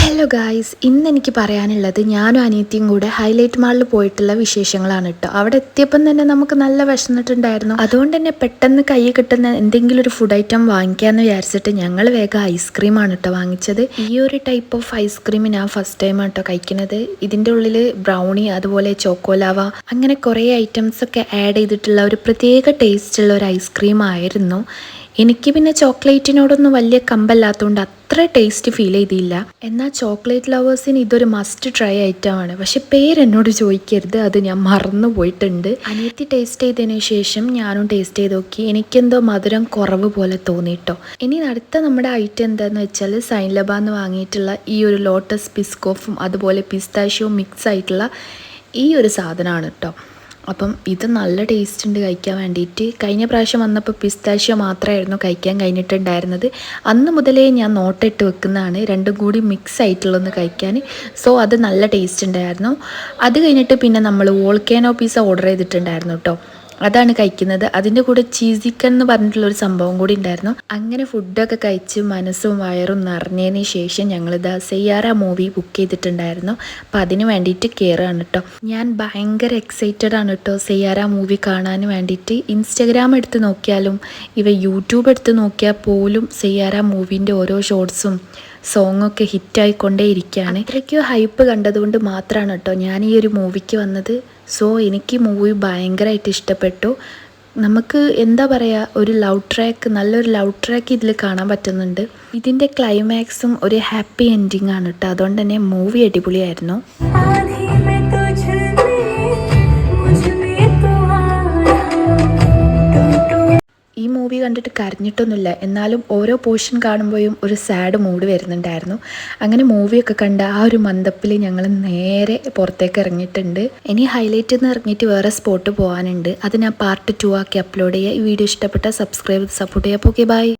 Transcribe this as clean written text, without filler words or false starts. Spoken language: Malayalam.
ഹലോ ഗായ്സ്, ഇന്ന് എനിക്ക് പറയാനുള്ളത് ഞാനും അനിയത്തിയും കൂടെ ഹൈലൈറ്റ് മാളിൽ പോയിട്ടുള്ള വിശേഷങ്ങളാണ് കേട്ടോ. അവിടെ എത്തിയപ്പം തന്നെ നമുക്ക് നല്ല വിശന്നിട്ടുണ്ടായിരുന്നു. അതുകൊണ്ട് തന്നെ പെട്ടെന്ന് കൈ കിട്ടുന്ന എന്തെങ്കിലും ഒരു ഫുഡ് ഐറ്റം വാങ്ങിക്കാമെന്ന് വിചാരിച്ചിട്ട് ഞങ്ങൾ വേഗം ഐസ്ക്രീമാണ് കേട്ടോ വാങ്ങിച്ചത്. ഈ ഒരു ടൈപ്പ് ഓഫ് ഐസ്ക്രീം ഞാൻ ഫസ്റ്റ് ടൈമാണ് കേട്ടോ കഴിക്കുന്നത്. ഇതിൻ്റെ ഉള്ളിൽ ബ്രൗണി, അതുപോലെ ചോക്കോലാവ, അങ്ങനെ കുറേ ഐറ്റംസ് ഒക്കെ ആഡ് ചെയ്തിട്ടുള്ള ഒരു പ്രത്യേക ടേസ്റ്റുള്ള ഒരു ഐസ്ക്രീം ആയിരുന്നു. എനിക്ക് പിന്നെ ചോക്ലേറ്റിനോടൊന്നും വലിയ കമ്പല്ലാത്തതുകൊണ്ട് അത്ര ടേസ്റ്റ് ഫീൽ ചെയ്തില്ല. എന്നാൽ ചോക്ലേറ്റ് ലവേഴ്സിന് ഇതൊരു മസ്റ്റ് ട്രൈ ഐറ്റമാണ്. പക്ഷെ പേരെന്നോട് ചോദിക്കരുത്, അത് ഞാൻ മറന്നു പോയിട്ടുണ്ട്. അനിയത്തി ടേസ്റ്റ് ചെയ്തതിന് ശേഷം ഞാനും ടേസ്റ്റ് ചെയ്ത് നോക്കി. എനിക്കെന്തോ മധുരം കുറവ് പോലെ തോന്നിട്ടോ. ഇനി അടുത്ത നമ്മുടെ ഐറ്റം എന്താണെന്ന് വെച്ചാൽ സൈൻലബാന്ന് വാങ്ങിയിട്ടുള്ള ഈ ഒരു ലോട്ടസ് ബിസ്കോഫും അതുപോലെ പിസ്താഷ്യവും മിക്സ് ആയിട്ടുള്ള ഈ ഒരു സാധനമാണ് കേട്ടോ. അപ്പം ഇത് നല്ല ടേസ്റ്റ് ഉണ്ട് കഴിക്കാൻ വേണ്ടിയിട്ട്. കഴിഞ്ഞ പ്രാവശ്യം വന്നപ്പോൾ പിസ്താഷ്യോ മാത്രമായിരുന്നു കഴിക്കാൻ കഴിഞ്ഞിട്ടുണ്ടായിരുന്നത്. അന്ന് മുതലേ ഞാൻ നോട്ടിട്ട് വെക്കുന്നതാണ് രണ്ടും കൂടി മിക്സ് ആയിട്ടുള്ളൊന്ന് കഴിക്കാൻ. സോ അത് നല്ല ടേസ്റ്റ് ഉണ്ടായിരുന്നു. അത് കഴിഞ്ഞിട്ട് പിന്നെ നമ്മൾ വോൾക്കാനോ പിസ്സ ഓർഡർ ചെയ്തിട്ടുണ്ടായിരുന്നു കേട്ടോ. അതാണ് കഴിക്കുന്നത്. അതിൻ്റെ കൂടെ ചീസ് ചിക്കൻ എന്ന് പറഞ്ഞിട്ടുള്ളൊരു സംഭവം കൂടി ഉണ്ടായിരുന്നു. അങ്ങനെ ഫുഡൊക്കെ കഴിച്ച് മനസ്സും വയറും നിറഞ്ഞതിന് ശേഷം ഞങ്ങളിതാ സെയ്യാറ മൂവി ബുക്ക് ചെയ്തിട്ടുണ്ടായിരുന്നു. അപ്പം അതിന് വേണ്ടിയിട്ട് കയറുകയാണ് കേട്ടോ. ഞാൻ ഭയങ്കര എക്സൈറ്റഡ് ആണ് കേട്ടോ സെയ്യാറ മൂവി കാണാൻ വേണ്ടിയിട്ട്. ഇൻസ്റ്റഗ്രാം എടുത്ത് നോക്കിയാലും യൂട്യൂബ് എടുത്ത് നോക്കിയാൽ പോലും സെയ്യാറ മൂവിൻ്റെ ഓരോ ഷോർട്സും സോങ്ങൊക്കെ ഹിറ്റായിക്കൊണ്ടേ ഇരിക്കുകയാണ്. അത്രയ്ക്ക് ഹൈപ്പ് കണ്ടതുകൊണ്ട് മാത്രമാണ് കേട്ടോ ഞാൻ ഈ ഒരു മൂവിക്ക് വന്നത്. സോ എനിക്ക് മൂവി ഭയങ്കരമായിട്ട് ഇഷ്ടപ്പെട്ടു. നമുക്ക് എന്താ പറയുക, ഒരു നല്ലൊരു ലവ് ട്രാക്ക് ഇതിൽ കാണാൻ പറ്റുന്നുണ്ട്. ഇതിൻ്റെ ക്ലൈമാക്സും ഒരു ഹാപ്പി എൻഡിങ് ആണ് കേട്ടോ. അതുകൊണ്ട് തന്നെ മൂവി അടിപൊളിയായിരുന്നു. ഈ മൂവി കണ്ടിട്ട് കരഞ്ഞിട്ടൊന്നുമില്ല, എന്നാലും ഓരോ പോർഷൻ കാണുമ്പോഴും ഒരു സാഡ് മൂഡ് വരുന്നുണ്ടായിരുന്നു. അങ്ങനെ മൂവിയൊക്കെ കണ്ട ആ ഒരു മന്ദപ്പിൽ ഞങ്ങൾ നേരെ പുറത്തേക്ക് ഇറങ്ങിയിട്ടുണ്ട്. ഇനി ഹൈലൈറ്റിൽ നിന്ന് ഇറങ്ങിയിട്ട് വേറെ സ്പോട്ട് പോകാനുണ്ട്. അത് ഞാൻ പാർട്ട് 2 ആക്കി അപ്ലോഡ് ചെയ്യുക. ഈ വീഡിയോ ഇഷ്ടപ്പെട്ടാൽ സബ്സ്ക്രൈബ് സപ്പോർട്ട് ചെയ്യുക. Okay, by.